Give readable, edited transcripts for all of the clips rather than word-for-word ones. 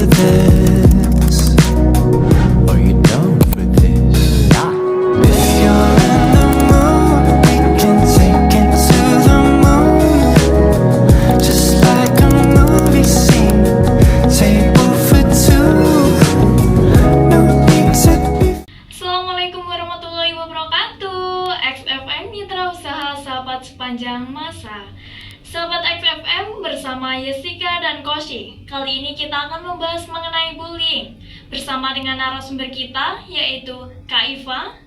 for this? Are you down for this? If you're in the mood, we can take it to the moon. Just like a movie scene, table for two. No need to be. Assalamualaikum warahmatullahi wabarakatuh. XFM Mitra Usaha Sahabat Sepanjang Masa. Sahabat XFM bersama Yesika dan Koshi. Kali ini kita akan membahas mengenai bullying bersama dengan narasumber kita yaitu Kak Iva.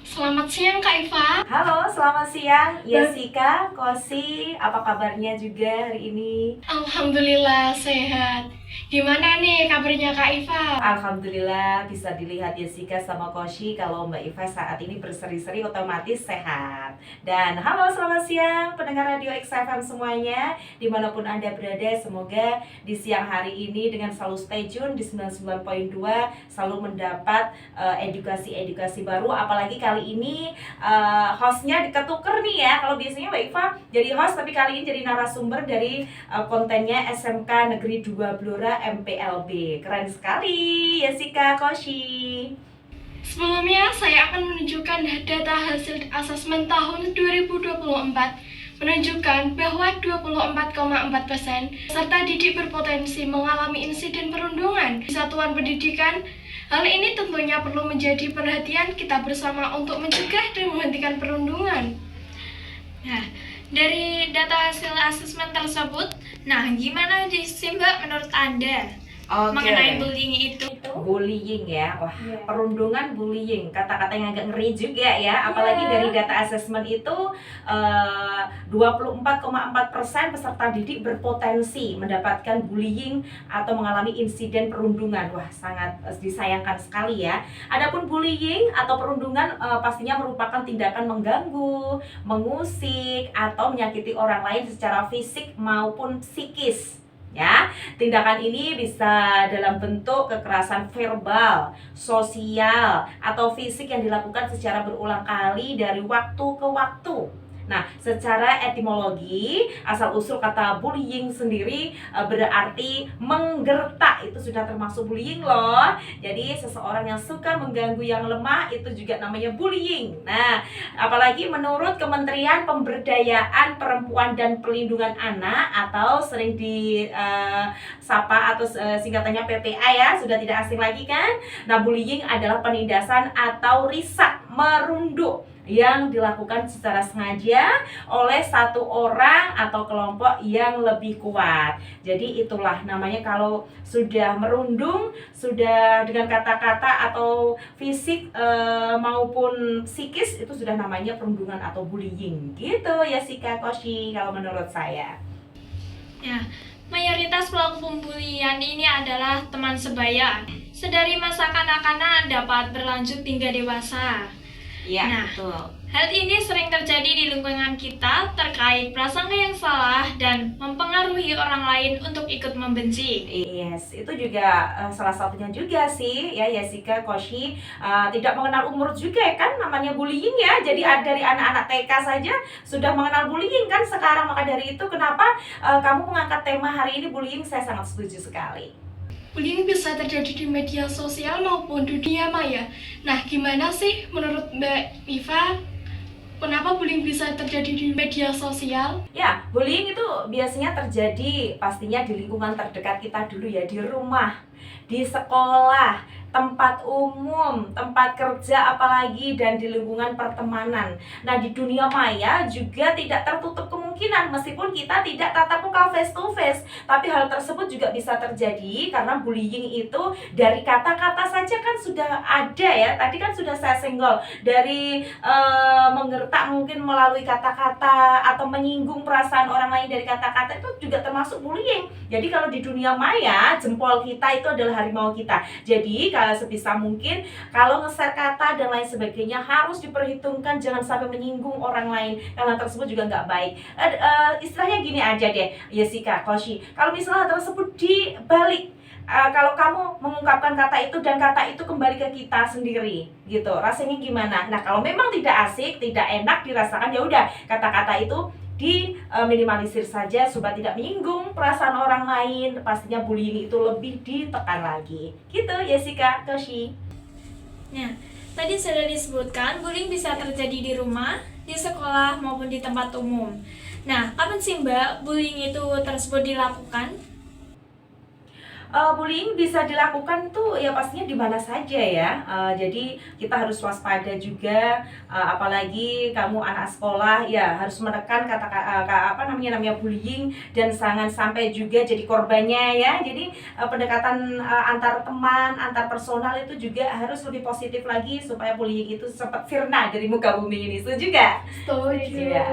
Selamat siang Kak Iva. Halo, selamat siang Yesika, Koshi. Apa kabarnya juga hari ini? Alhamdulillah sehat. Gimana nih kabarnya Kak Iva? Alhamdulillah bisa dilihat Yesika sama Koshi kalau Mbak Iva saat ini berseri-seri otomatis sehat. Dan halo, selamat siang pendengar radio XFM semuanya dimanapun Anda berada. Semoga di siang hari ini dengan selalu stay tune di 99.2 selalu mendapat edukasi-edukasi baru. Apalagi kali ini hostnya ketuker nih ya. Kalau biasanya Mbak Iva jadi host, tapi kali ini jadi narasumber dari kontennya SMK Negeri 2 Blora MPLB. Keren sekali Yesika, Koshi. Sebelumnya saya akan menunjukkan data hasil asesmen tahun 2024 menunjukkan bahwa 24,4% peserta didik berpotensi mengalami insiden perundungan di satuan pendidikan. Hal ini tentunya perlu menjadi perhatian kita bersama untuk mencegah dan menghentikan perundungan. Nah, dari data hasil asesmen tersebut, gimana sih Mbak menurut Anda mengenai bullying itu? Bullying ya, wah Yeah. perundungan bullying, kata-kata yang agak ngeri juga ya. Apalagi dari data asesmen itu 24,4% peserta didik berpotensi mendapatkan bullying atau mengalami insiden perundungan. Wah, sangat disayangkan sekali ya. Adapun bullying atau perundungan pastinya merupakan tindakan mengganggu, mengusik atau menyakiti orang lain secara fisik maupun psikis. Ya, tindakan ini bisa dalam bentuk kekerasan verbal, sosial, atau fisik yang dilakukan secara berulang kali dari waktu ke waktu. Nah, secara etimologi, asal-usul kata bullying sendiri berarti menggertak. Itu sudah termasuk bullying loh. Jadi, seseorang yang suka mengganggu yang lemah itu juga namanya bullying. Nah, apalagi menurut Kementerian Pemberdayaan Perempuan dan Perlindungan Anak atau sering disapa atau singkatannya PPA ya, sudah tidak asing lagi kan? Nah, bullying adalah penindasan atau risak, merunduk yang dilakukan secara sengaja oleh satu orang atau kelompok yang lebih kuat. Jadi itulah namanya kalau sudah merundung, sudah dengan kata-kata atau fisik maupun psikis, itu sudah namanya perundungan atau bullying. Gitu ya Sika, Koshi kalau menurut saya. Ya, mayoritas pelaku pembulian ini adalah teman sebaya. Sedari masa kanak-kanak dapat berlanjut hingga dewasa. Iya, betul. Hal ini sering terjadi di lingkungan kita terkait prasangka yang salah dan mempengaruhi orang lain untuk ikut membenci. Yes, itu juga salah satunya juga sih ya Yesika, Koshi, tidak mengenal umur juga kan namanya bullying ya. Jadi dari anak-anak TK saja sudah mengenal bullying kan sekarang. Maka dari itu kenapa kamu mengangkat tema hari ini bullying, saya sangat setuju sekali. Bullying bisa terjadi di media sosial maupun di dunia maya. Nah, gimana sih menurut Mbak Iva? Kenapa bullying bisa terjadi di media sosial? Ya, bullying itu biasanya terjadi pastinya di lingkungan terdekat kita dulu ya, di rumah, di sekolah, tempat umum, tempat kerja apalagi, dan di lingkungan pertemanan. Nah, di dunia maya juga tidak tertutup kemungkinan meskipun kita tidak tatap muka face to face, tapi hal tersebut juga bisa terjadi karena bullying itu dari kata-kata saja kan sudah ada ya. Tadi kan sudah saya senggol dari menggertak mungkin melalui kata-kata atau menyinggung perasaan orang lain dari kata-kata, itu juga termasuk bullying. Jadi kalau di dunia maya, jempol kita itu adalah harimau kita. Jadi sebisa mungkin kalau nge-share kata dan lain sebagainya harus diperhitungkan, jangan sampai menyinggung orang lain karena tersebut juga nggak baik. Istilahnya gini aja deh Yesika, Koshi, kalau misalnya hal tersebut dibalik, kalau kamu mengungkapkan kata itu dan kata itu kembali ke kita sendiri gitu, rasanya gimana? Nah, kalau memang tidak asik, tidak enak dirasakan, ya udah kata-kata itu minimalisir saja supaya tidak menyinggung perasaan orang lain. Pastinya bullying itu lebih ditekan lagi. Gitu Jessica, Koshi. Nah, tadi sudah disebutkan bullying bisa terjadi di rumah, di sekolah maupun di tempat umum. Nah, kapan sih Mbak bullying itu tersebut dilakukan? Bullying bisa dilakukan tuh ya pastinya di mana saja ya. Jadi kita harus waspada juga, apalagi kamu anak sekolah ya harus menekan namanya bullying dan jangan sampai juga jadi korbannya ya. Jadi pendekatan antar teman, antar personal itu juga harus lebih positif lagi supaya bullying itu sempat sirna dari muka bumi ini. Setuju juga? Setuju. Ya.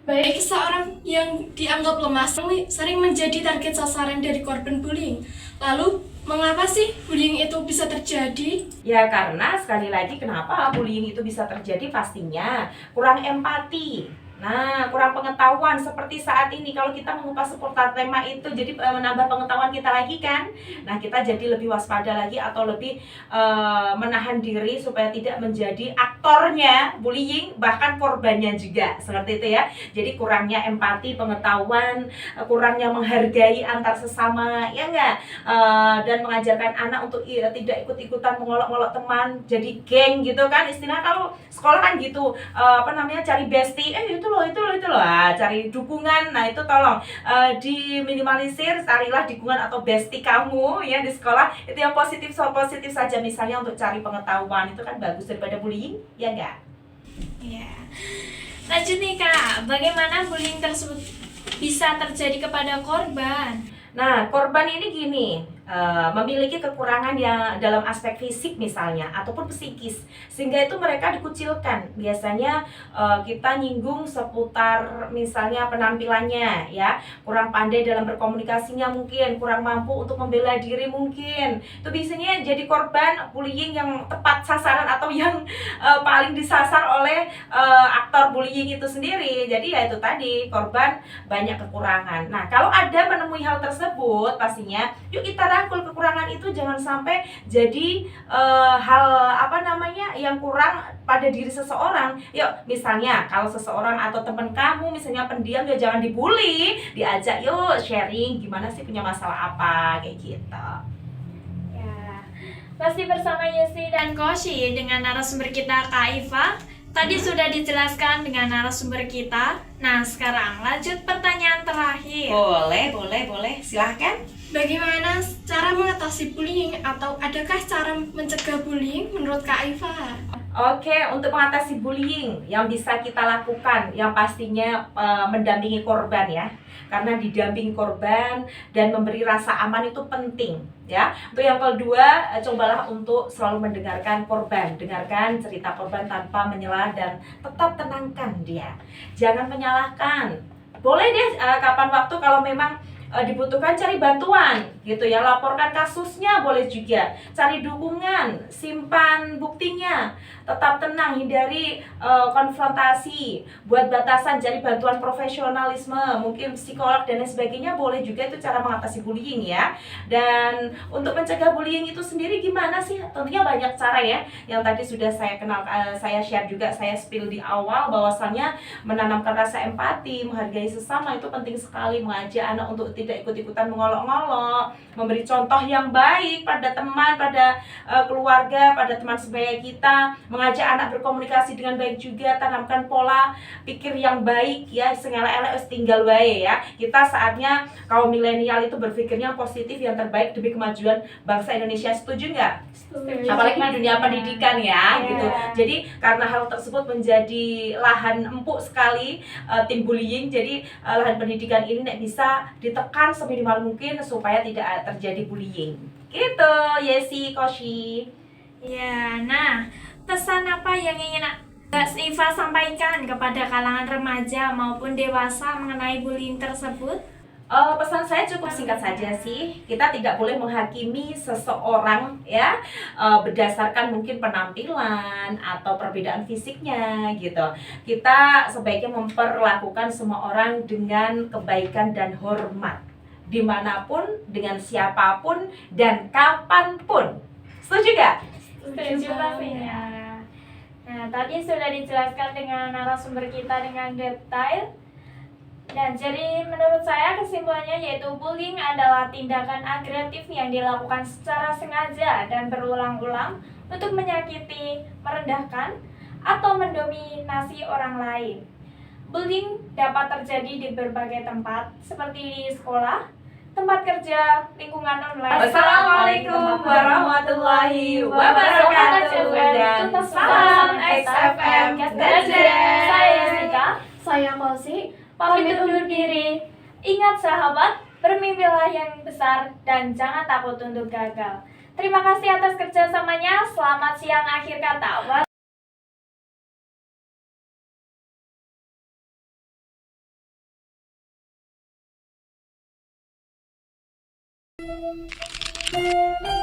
Baik, seorang yang dianggap lemah sering menjadi target sasaran dari korban bullying. Lalu, mengapa sih bullying itu bisa terjadi? Ya karena sekali lagi kenapa bullying itu bisa terjadi pastinya kurang empati. Nah, kurang pengetahuan seperti saat ini kalau kita mengupas seputar tema itu jadi menambah pengetahuan kita lagi kan. Nah, kita jadi lebih waspada lagi atau lebih menahan diri supaya tidak menjadi aktornya bullying bahkan korbannya juga. Seperti itu ya. Jadi kurangnya empati, pengetahuan, kurangnya menghargai antar sesama, ya enggak? Dan mengajarkan anak untuk tidak ikut-ikutan mengolok-olok teman, jadi geng gitu kan. Istilah kalau sekolah kan gitu, cari bestie, itu loh, cari dukungan. Nah itu tolong diminimalisir, carilah dukungan atau bestie kamu ya di sekolah itu yang positif saja, misalnya untuk cari pengetahuan itu kan bagus daripada bullying, ya enggak? Ya. Lanjut nih Kak, bagaimana bullying tersebut bisa terjadi kepada korban? Nah, korban ini gini, memiliki kekurangan yang dalam aspek fisik misalnya ataupun psikis, sehingga itu mereka dikucilkan. Biasanya kita nyinggung seputar misalnya penampilannya ya, kurang pandai dalam berkomunikasinya mungkin, kurang mampu untuk membela diri mungkin. Itu biasanya jadi korban bullying yang tepat sasaran atau yang paling disasar oleh aktor bullying itu sendiri. Jadi ya itu tadi, korban banyak kekurangan. Nah, kalau ada menemui hal tersebut, pastinya yuk kita rangkul kekurangan itu, jangan sampai jadi hal yang kurang pada diri seseorang. Yuk, misalnya kalau seseorang atau teman kamu misalnya pendiam, ya jangan dibully, diajak yuk sharing gimana sih, punya masalah apa, kayak gitu. Ya, masih bersama Yesi dan Koshi dengan narasumber kita Kak Iva. Tadi sudah dijelaskan dengan narasumber kita. Nah, sekarang lanjut pertanyaan terakhir. Boleh, silahkan. Bagaimana cara mengatasi bullying atau adakah cara mencegah bullying menurut Kak Iva? Oke, untuk mengatasi bullying yang bisa kita lakukan, yang pastinya mendampingi korban ya. Karena didampingi korban dan memberi rasa aman itu penting ya. Untuk yang kedua, cobalah untuk selalu mendengarkan korban. Dengarkan cerita korban tanpa menyela dan tetap tenangkan dia. Jangan menyalahkan. Boleh deh kapan waktu kalau memang dibutuhkan cari bantuan gitu ya, laporkan kasusnya, boleh juga cari dukungan, simpan buktinya, tetap tenang, hindari konfrontasi, buat batasan, cari bantuan profesionalisme, mungkin psikolog dan lain sebagainya, boleh juga. Itu cara mengatasi bullying ya. Dan untuk mencegah bullying itu sendiri gimana sih? Tentunya banyak cara ya, yang tadi sudah saya saya share juga, saya spill di awal bahwasannya menanamkan rasa empati, menghargai sesama itu penting sekali, mengajak anak untuk tidak ikut-ikutan mengolok-ngolok, memberi contoh yang baik pada teman, pada keluarga, pada teman sebaya kita, mengajak anak berkomunikasi dengan baik juga, tanamkan pola pikir yang baik ya, sengelak-elek tinggal baik ya. Kita saatnya kaum milenial itu berpikirnya positif, yang terbaik demi kemajuan bangsa Indonesia. Setuju nggak? Setuju. Apalagi di dunia pendidikan ya gitu. Jadi karena hal tersebut menjadi lahan empuk sekali tim bullying, jadi lahan pendidikan ini bisa ditekan seminimal mungkin supaya tidak terjadi bullying. Gitu, Yesi, Koshi. Ya, nah, pesan apa yang ingin Kak Iva sampaikan kepada kalangan remaja maupun dewasa mengenai bullying tersebut? Pesan saya cukup singkat saja sih. Kita tidak boleh menghakimi seseorang ya berdasarkan mungkin penampilan atau perbedaan fisiknya gitu. Kita sebaiknya memperlakukan semua orang dengan kebaikan dan hormat, dimanapun, dengan siapapun, dan kapanpun. Setuju gak? Setuju pastinya. Nah, tadi sudah dijelaskan dengan narasumber kita dengan detail. Dan jadi menurut saya kesimpulannya yaitu bullying adalah tindakan agresif yang dilakukan secara sengaja dan berulang-ulang untuk menyakiti, merendahkan, atau mendominasi orang lain. Bullying dapat terjadi di berbagai tempat seperti di sekolah, tempat kerja, lingkungan online. Assalamualaikum warahmatullahi wabarakatuh dan salam XFM. Saya Jessica. Saya Kosi. Pamit undur diri. Ingat sahabat, bermimpilah yang besar dan jangan takut untuk gagal. Terima kasih atas kerjasamanya. Selamat siang akhir kata. Thank